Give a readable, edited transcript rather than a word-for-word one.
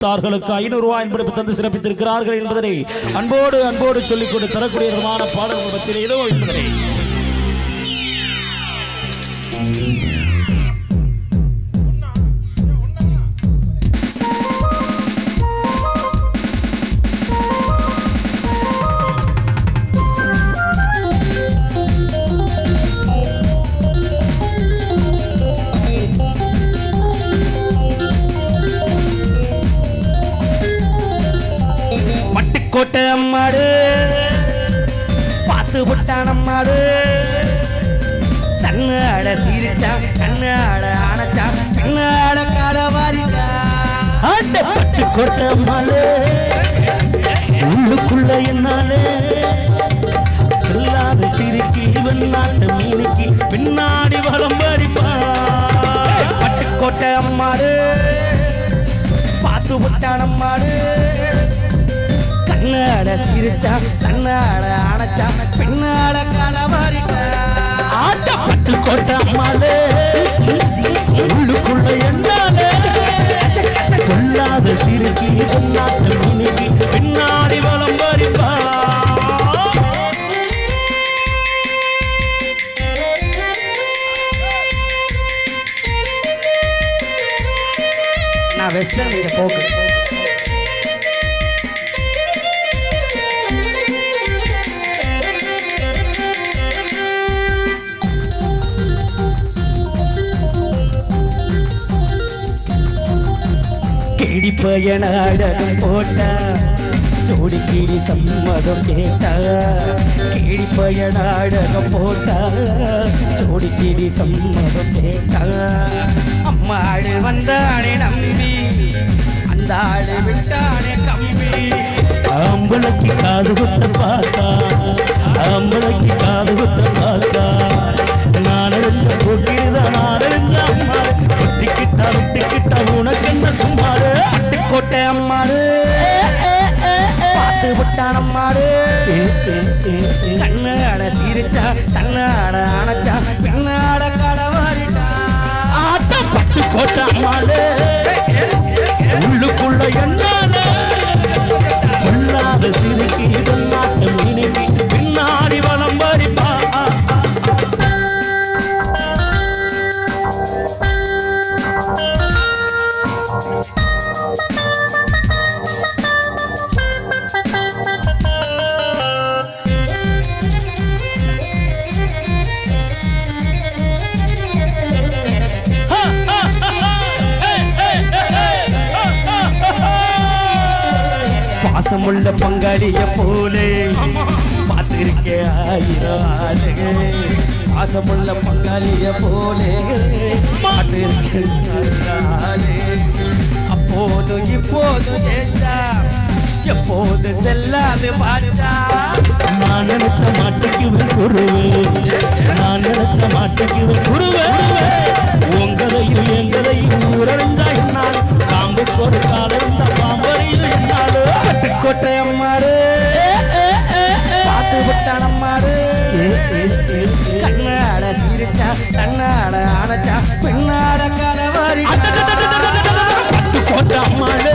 தார்களுக்கு 500 ரூபாய் என்பதை தந்து சிறப்பித்திருக்கிறார்கள் என்பதனை அன்போடு சொல்லிக் கொண்டு தரக்கூடிய விதமான பாடல்கள் பற்றிய ஏதோ என்பதனை கோட்டை அம்மாடு பார்த்து விட்டான் அம்மாடு தன்னாட சீரிச்சா கண்ணாட ஆனச்சா கண்ணாட காடவாரிச்சா பட்டு கோட்டை அம்மாடு உள்ளுக்குள்ள என்னாலே சொல்லாத சிரிக்கி வெண்ணாட்டு மீனுக்கு பின்னாடி வளம் பறிப்பா பட்டு கோட்டை அம்மாடு பார்த்து விட்டான் அம்மாடு கண்ணாட சிரிச்சா கண்ணாட ஆனச்சா பின்னாட காலவாரிச்சா ஆட்டப்பட்டு கோட்டை அம்மாளே உள்ளுக்குள்ள என்னாலே கொள்ளாத சிரிச்சி பொன்னாட்ட மீனுக்கு பின்னாடி வளம் பறிப்பா நான் வெஸ்டர்ன் நீங்க போக்கு கிடிப்பய நாடகம் போட்டா ஜோடிக்கிடி சம்மதம் கேட்டா கிடிப்பய நாடகம் போட்டா ஜோடிக்கிடி சம்மதம் கேட்டா அம்மாடு வந்தானே நம்பி அந்த ஆடு விட்டானே கம்பி அம்பளைக்கு காது குத்த பார்த்தா அம்பளைக்கு காது குத்த பார்த்தா நான் இருந்த போட்டிதான் நான் இருந்த அம்மா விட்டுக்கிட்டா உனக்கு என்ன சும்மாடு பட்டுக்கோட்டை அம்மாடு பார்த்து விட்டான் அம்மாடு கண்ணாட சீரிச்சா கண்ணாட ஆனச்சா பின்னாட கடவாரிட்டா ஆட்டம் பட்டுக்கோட்டை அம்மாடு உள்ளுக்குள்ள என்னால கொள்ளாத சிரிக்கி நாட்டு மீனிக்கு பின்னாடி வளம் பறிப்பா பாசமுள்ள பங்காளிய போலே பார்த்திருக்கே ஆயிரம் ஆளுகே பாசமுள்ள பங்காளிய போலே பார்த்திருக்கே அப்போது இப்போது ஏற்றா எப்போது செல்லாது பார்த்தா நான் நினைச்ச மாட்டுக்குவேன் குருவே நான் நினைச்ச மாட்டுக்குவேன் குருவே உங்களையும் எங்களையும் ஊரறிந்தா என்னால் காம்புக்கு ஒரு காலிருந்த பாம்பரையில் என்னாலும் பட்டுக்கோட்டை அம்மாடு பார்த்து விட்டான் அம்மாடு கண்ணாட சீரிச்சா கண்ணாட ஆனச்சா பின்னாட கடவாரி பட்டுக்கோட்டை அம்மாடு